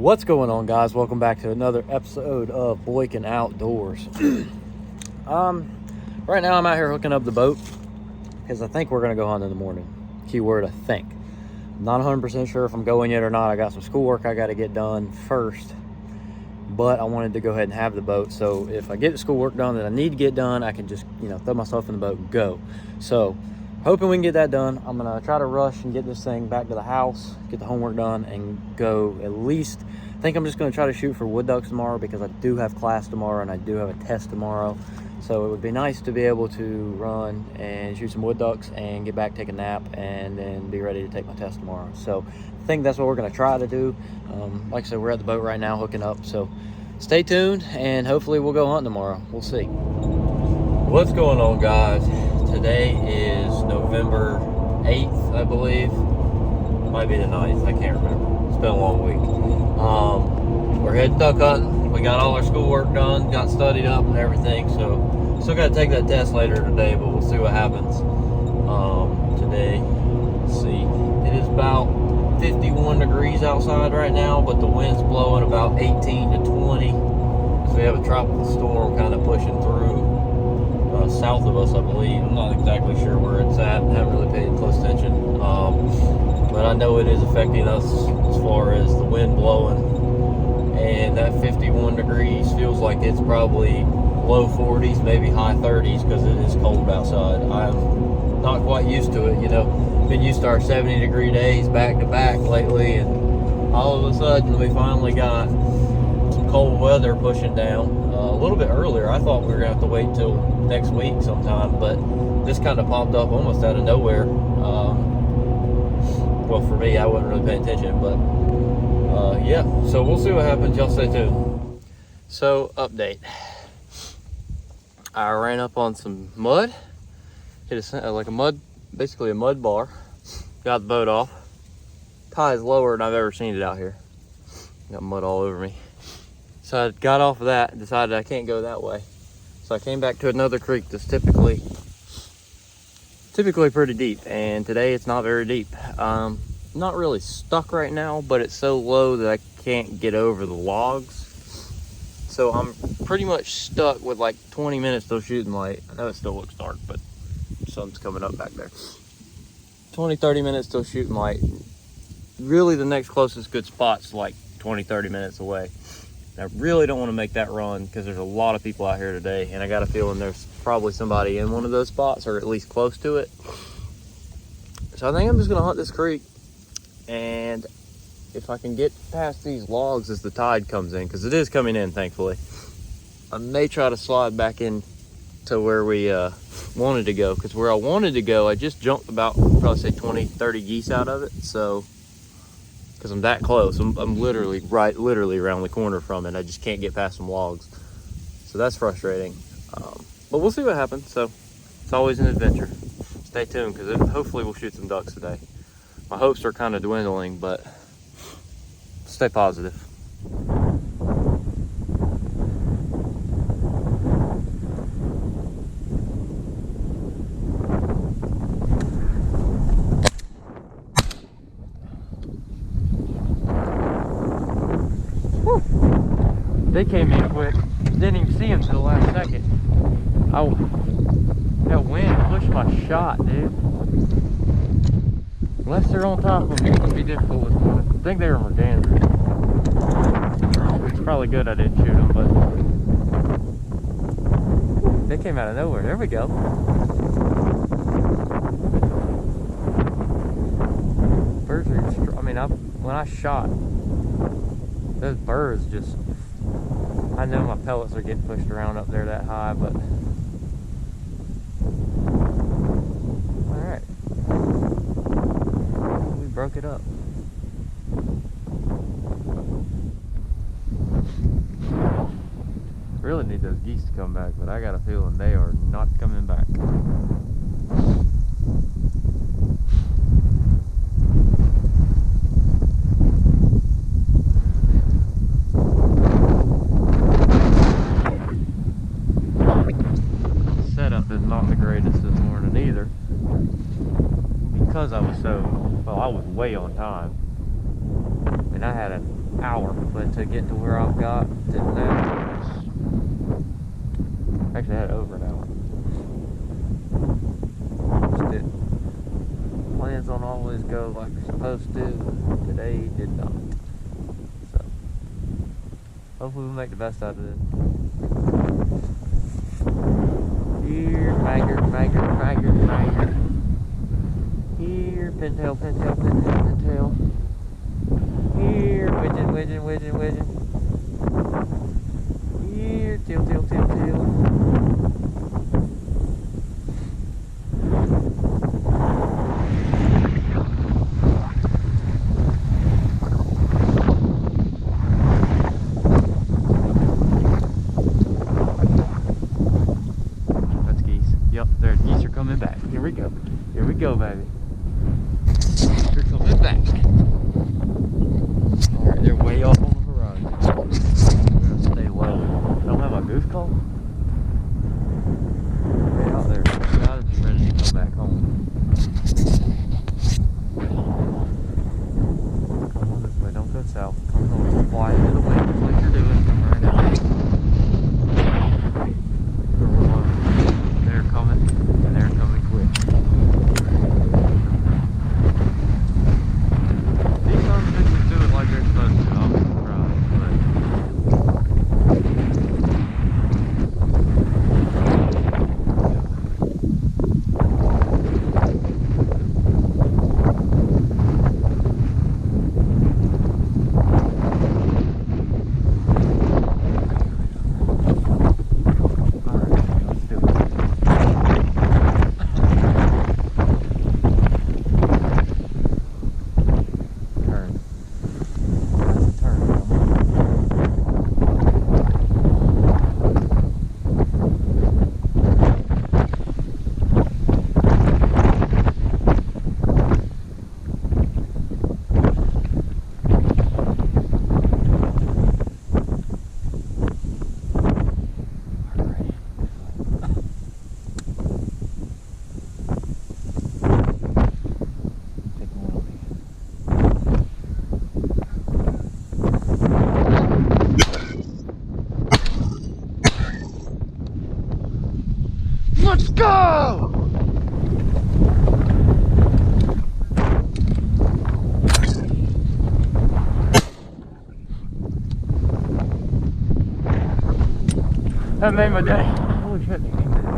What's going on, guys? Welcome back to another episode of Boykin Outdoors. Right now I'm out here hooking up the boat because I think we're gonna go hunt in the morning. Keyword, I think. I'm not 100% sure if I'm going yet or not. I got some schoolwork I got to get done first, but I wanted to go ahead and have the boat, so if I get the schoolwork done that I need to get done, I can just throw myself in the boat and go. So hoping we can get that done. I'm gonna try to rush and get this thing back to the house, get the homework done, and go at least. I think I'm just gonna try to shoot for wood ducks tomorrow because I do have class tomorrow and I do have a test tomorrow. So it would be nice to be able to run and shoot some wood ducks and get back, take a nap, and then be ready to take my test tomorrow. So I think that's what we're gonna try to do. Like I said, we're at the boat right now hooking up. So stay tuned and hopefully we'll go hunt tomorrow. We'll see. What's going on, guys? Today is November 8th, I believe. Might be the 9th, I can't remember. It's been a long week. We're heading duck hunting. We got all our schoolwork done, got studied up and everything, so still got to take that test later today, but we'll see what happens. Today, let's see, it is about 51 degrees outside right now, but the wind's blowing about 18 to 20. So we have a tropical storm kind of pushing through south of us, I believe. I'm not exactly sure where it's at. I haven't really paid close attention. But I know it is affecting us as far as the wind blowing. And that 51 degrees feels like it's probably low 40s, maybe high 30s, because it is cold outside. I'm not quite used to it, Been used to our 70-degree days back to back lately, and all of a sudden we finally got some cold weather pushing down. A little bit earlier, I thought we were gonna have to wait till next week sometime, but this kind of popped up almost out of nowhere. Well, for me, I wasn't really paying attention, but yeah, so we'll see what happens. Y'all stay tuned. So, update. I ran up on some mud, hit basically a mud bar, got the boat off. Tide is lower than I've ever seen it out here. Got mud all over me. So I got off of that and decided I can't go that way. So I came back to another creek that's typically pretty deep, and today it's not very deep. Not really stuck right now, but it's so low that I can't get over the logs. So I'm pretty much stuck with like 20 minutes till shooting light. I know it still looks dark, but the sun's coming up back there. 20-30 minutes till shooting light. Really the next closest good spot's like 20-30 minutes away. I really don't want to make that run because there's a lot of people out here today, and I got a feeling there's probably somebody in one of those spots or at least close to it. So I think I'm just gonna hunt this creek, and if I can get past these logs as the tide comes in, because it is coming in, thankfully, I may try to slide back in to where we wanted to go, because where I wanted to go, I just jumped about, probably say 20-30 geese out of it. So because I'm that close, I'm literally around the corner from it. I just can't get past some logs, so that's frustrating. But we'll see what happens. So it's always an adventure. Stay tuned, because hopefully we'll shoot some ducks today. My hopes are kind of dwindling, but stay positive. They came in quick. Didn't even see him till the last second. That wind pushed my shot, dude. Unless they're on top of me, it's gonna be difficult with one. I think they were mergansers. It's probably good I didn't shoot them, but they came out of nowhere. There we go. Birds are, when I shot, those birds just, I know my pellets are getting pushed around up there that high, but alright. We broke it up. Really need those geese to come back, but I got a feeling they are not coming back. Is not the greatest this morning either, because I was way on time, and and I had an hour, but to get to where I've got to now, actually I had over an hour. Just didn't. Plans don't always go like they're supposed to. Today did not. So hopefully we'll make the best out of it. Here, tiger. Here, pintail. Here, widgeon. Here, tail. That's geese. Yep, there, geese are coming back. Here we go, baby. They're coming back. Alright, they're way off on the horizon. We're gonna stay low. I don't have my goose call. Way out there. Now they're ready to come back home. Come on this way, don't go south. Come north. Fly into the wind just like you're doing. Come right out. They're coming, and they're coming quick. These sons of bitches do it like they're supposed to. I'm surprised, let's go! That made my day. Holy shit, you need that.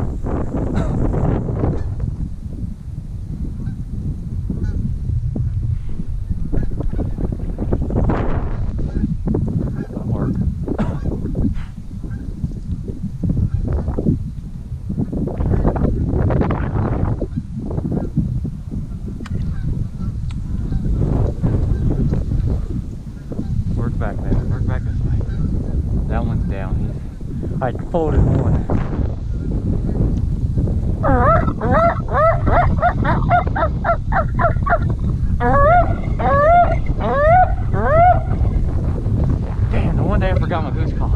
Work back, man. Work back this way. That one's down. I folded one. Damn, the one day I forgot my goose call.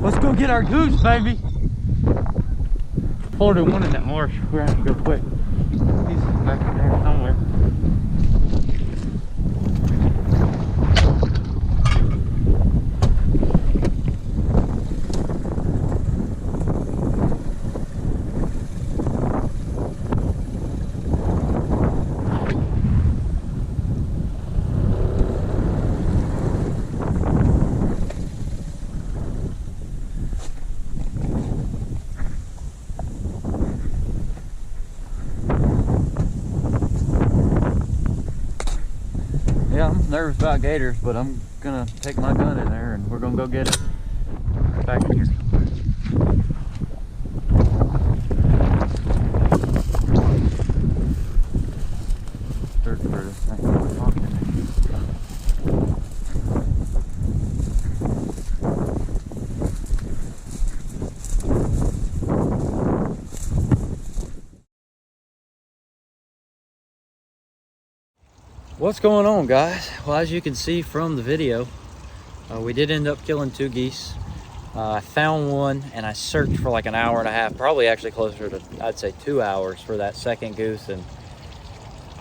Let's go get our goose, baby. Folded one in that marsh. We're gonna have to go quick. He's back in there somewhere. Yeah, I'm nervous about gators, but I'm gonna take my gun in there and we're gonna go get it. Back here. Search for this thing. What's going on, guys? Well, as you can see from the video, we did end up killing 2 geese. I found one and I searched for like an hour and a half, probably actually closer to, I'd say 2 hours for that second goose, and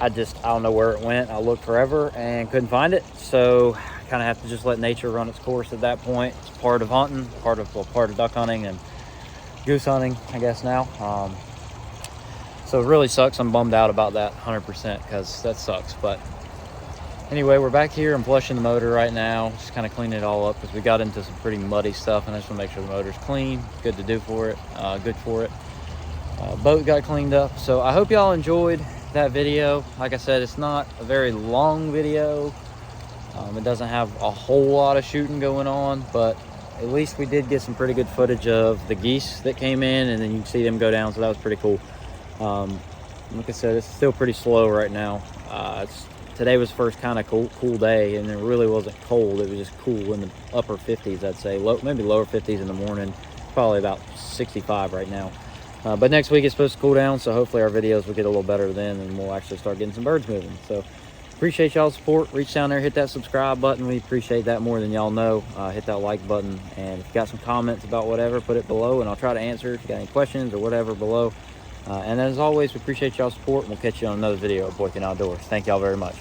I don't know where it went. I looked forever and couldn't find it, so I kind of have to just let nature run its course at that point. It's part of hunting, part of duck hunting and goose hunting, I guess now. So it really sucks. I'm bummed out about that 100% because that sucks. But anyway, we're back here. I'm flushing the motor right now, just kind of cleaning it all up because we got into some pretty muddy stuff, and I just want to make sure the motor's clean, good to do for it, good for it. Boat got cleaned up. So I hope y'all enjoyed that video. Like I said, it's not a very long video. It doesn't have a whole lot of shooting going on, but at least we did get some pretty good footage of the geese that came in, and then you can see them go down, so that was pretty cool. Like I said, it's still pretty slow right now. Today was first kind of cool day, and it really wasn't cold. It was just cool in the upper 50s, I'd say. Maybe lower 50s in the morning. Probably about 65 right now. But next week it's supposed to cool down, so hopefully our videos will get a little better then, and we'll actually start getting some birds moving. So appreciate y'all's support. Reach down there, hit that subscribe button. We appreciate that more than y'all know. Hit that like button, and if you got some comments about whatever, put it below, and I'll try to answer if you got any questions or whatever below. And as always, we appreciate y'all's support, and we'll catch you on another video of Boykin Outdoors. Thank y'all very much.